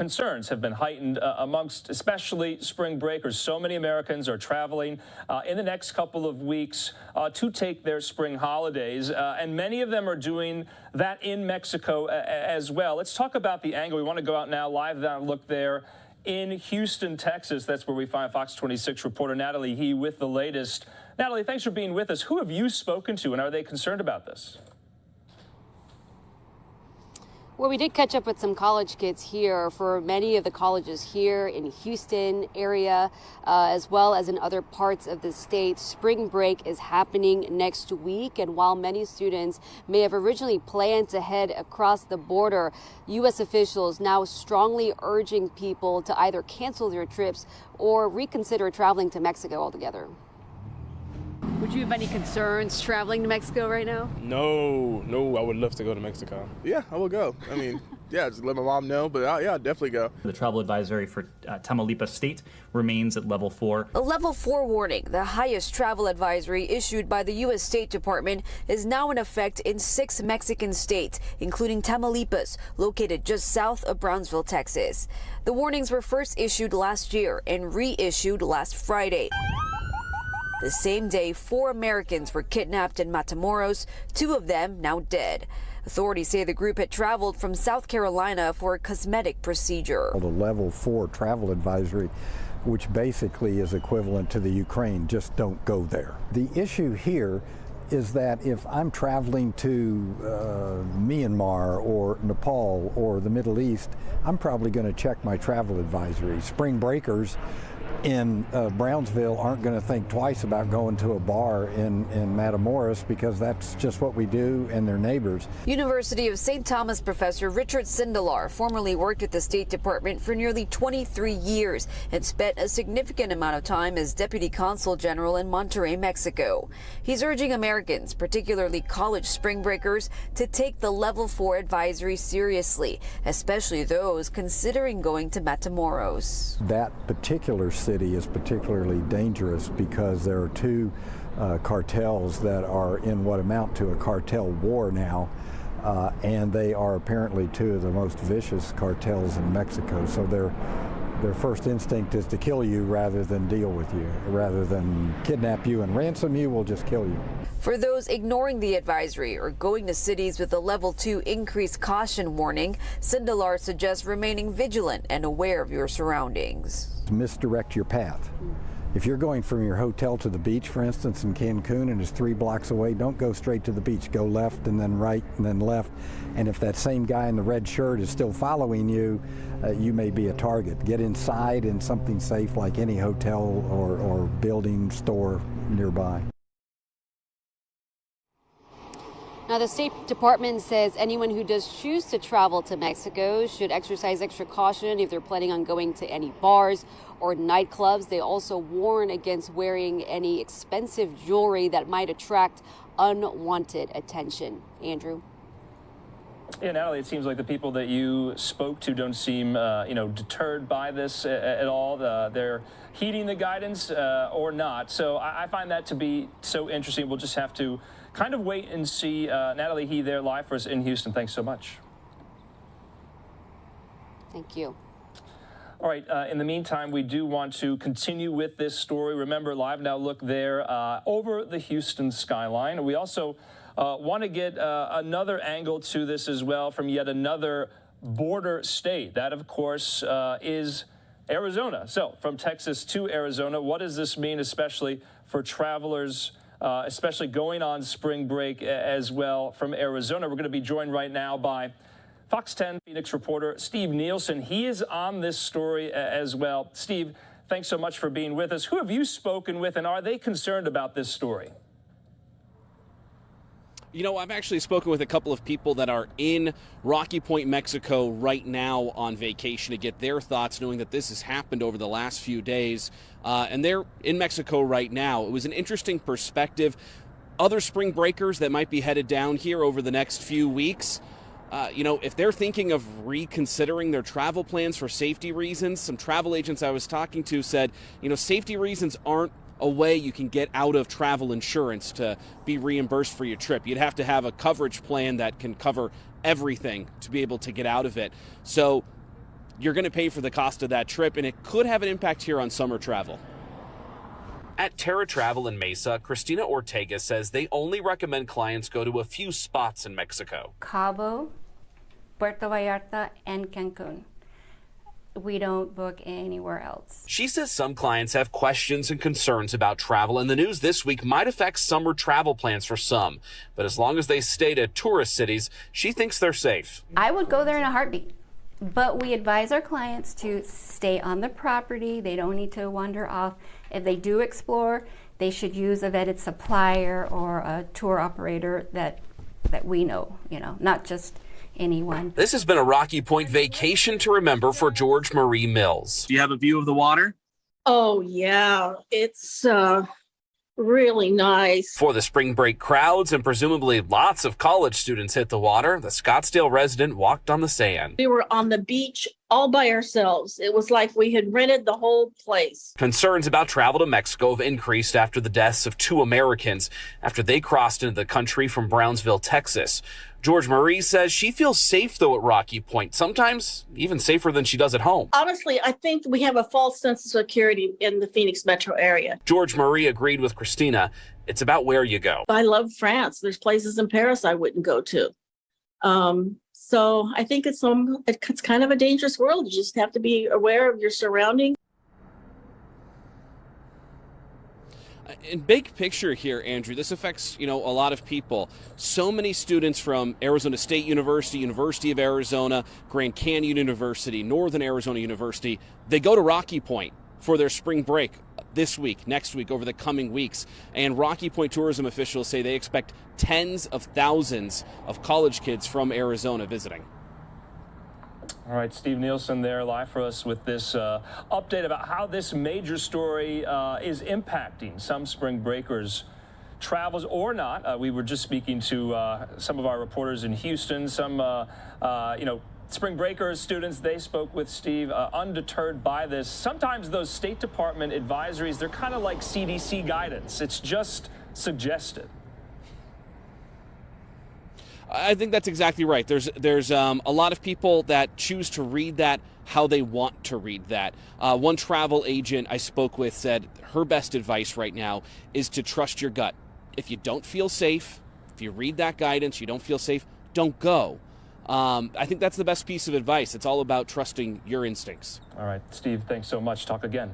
concerns have been heightened amongst especially spring breakers. So many Americans are traveling in the next couple of weeks to take their spring holidays, and many of them are doing that in Mexico as well. Let's talk about the angle. We want to go out now, live that look there in Houston, Texas. That's where we find Fox 26 reporter Natalie He with the latest. Natalie, thanks for being with us. Who have you spoken to, and are they concerned about this? Well, we did catch up with some college kids here. For many of the colleges here in Houston area, as well as in other parts of the state, spring break is happening next week. And while many students may have originally planned to head across the border, U.S. officials now strongly urging people to either cancel their trips or reconsider traveling to Mexico altogether. Would you have any concerns traveling to Mexico right now? No, I would love to go to Mexico. Yeah, I will go. I mean, yeah, just let my mom know, but yeah, I'll definitely go. The travel advisory for Tamaulipas State remains at level 4. A level 4 warning, the highest travel advisory issued by the U.S. State Department, is now in effect in 6 Mexican states, including Tamaulipas, located just south of Brownsville, Texas. The warnings were first issued last year and reissued last Friday. The same day, 4 Americans were kidnapped in Matamoros, 2 of them now dead. Authorities say the group had traveled from South Carolina for a cosmetic procedure. The level 4 travel advisory, which basically is equivalent to the Ukraine, just don't go there. The issue here is that if I'm traveling to Myanmar or Nepal or the Middle East, I'm probably going to check my travel advisory. Spring breakers in Brownsville aren't going to think twice about going to a bar in Matamoros because that's just what we do and their neighbors. University of St. Thomas professor Richard Sindelar formerly worked at the State Department for nearly 23 years and spent a significant amount of time as Deputy Consul General in Monterrey, Mexico. He's urging Americans, particularly college spring breakers, to take the level 4 advisory seriously, especially those considering going to Matamoros. That particular city is particularly dangerous because there are 2 cartels that are in what amount to a cartel war now, and they are apparently 2 of the most vicious cartels in Mexico. So their first instinct is to kill you rather than deal with you. Rather than kidnap you and ransom you, we'll just kill you. For those ignoring the advisory or going to cities with a level 2 increased caution warning, Sindelar suggests remaining vigilant and aware of your surroundings. Misdirect your path. If you're going from your hotel to the beach, for instance, in Cancun, and it's 3 blocks away, don't go straight to the beach. Go left and then right and then left. And if that same guy in the red shirt is still following you, you may be a target. Get inside in something safe like any hotel or building, store nearby. Now, the State Department says anyone who does choose to travel to Mexico should exercise extra caution if they're planning on going to any bars or nightclubs. They also warn against wearing any expensive jewelry that might attract unwanted attention. Andrew? Yeah, Natalie, it seems like the people that you spoke to don't seem, deterred by this at all. They're heeding the guidance or not. So I find that to be so interesting. We'll just have to kind of wait and see. Natalie He there live for us in Houston. Thanks so much. Thank you. All right. In the meantime, we do want to continue with this story. Remember, Live Now look there over the Houston skyline. We also want to get another angle to this as well from yet another border state. That, of course, is Arizona. So from Texas to Arizona, what does this mean, especially for travelers, especially going on spring break as well from Arizona? We're going to be joined right now by Fox 10 Phoenix reporter Steve Nielsen. He is on this story as well. Steve, thanks so much for being with us. Who have you spoken with, and are they concerned about this story? You know, I've actually spoken with a couple of people that are in Rocky Point, Mexico right now on vacation to get their thoughts, knowing that this has happened over the last few days. And they're in Mexico right now. It was an interesting perspective. Other spring breakers that might be headed down here over the next few weeks, if they're thinking of reconsidering their travel plans for safety reasons, some travel agents I was talking to said, safety reasons aren't a way you can get out of travel insurance to be reimbursed for your trip. You'd have to have a coverage plan that can cover everything to be able to get out of it. So you're going to pay for the cost of that trip, and it could have an impact here on summer travel. At Terra Travel in Mesa, Christina Ortega says they only recommend clients go to a few spots in Mexico. Cabo, Puerto Vallarta, and Cancun. We don't book anywhere else. She says some clients have questions and concerns about travel, and the news this week might affect summer travel plans for some. But as long as they stay to tourist cities, she thinks they're safe. I would go there in a heartbeat, but we advise our clients to stay on the property. They don't need to wander off. If they do explore, they should use a vetted supplier or a tour operator that we know, not just anyone. This has been a Rocky Point vacation to remember for George Marie Mills. Do you have a view of the water? Oh, yeah. It's really nice. For the spring break crowds and presumably lots of college students hit the water, the Scottsdale resident walked on the sand. We were on the beach all by ourselves. It was like we had rented the whole place. Concerns about travel to Mexico have increased after the deaths of 2 Americans after they crossed into the country from Brownsville, Texas. George Marie says she feels safe, though, at Rocky Point, sometimes even safer than she does at home. Honestly, I think we have a false sense of security in the Phoenix metro area. George Marie agreed with Christina. It's about where you go. I love France. There's places in Paris I wouldn't go to. So I think it's kind of a dangerous world. You just have to be aware of your surroundings. In big picture here, Andrew, this affects, a lot of people. So many students from Arizona State University, University of Arizona, Grand Canyon University, Northern Arizona University, they go to Rocky Point for their spring break this week, next week, over the coming weeks. And Rocky Point tourism officials say they expect tens of thousands of college kids from Arizona visiting. All right, Steve Nielsen there live for us with this update about how this major story is impacting some spring breakers' travels or not. We were just speaking to some of our reporters in Houston, some, spring breakers, students, they spoke with Steve, undeterred by this. Sometimes those State Department advisories, they're kind of like CDC guidance. It's just suggested. I think that's exactly right. There's a lot of people that choose to read that how they want to read that. One travel agent I spoke with said her best advice right now is to trust your gut. If you don't feel safe, if you read that guidance, you don't feel safe, don't go. I think that's the best piece of advice. It's all about trusting your instincts. All right, Steve, thanks so much. Talk again.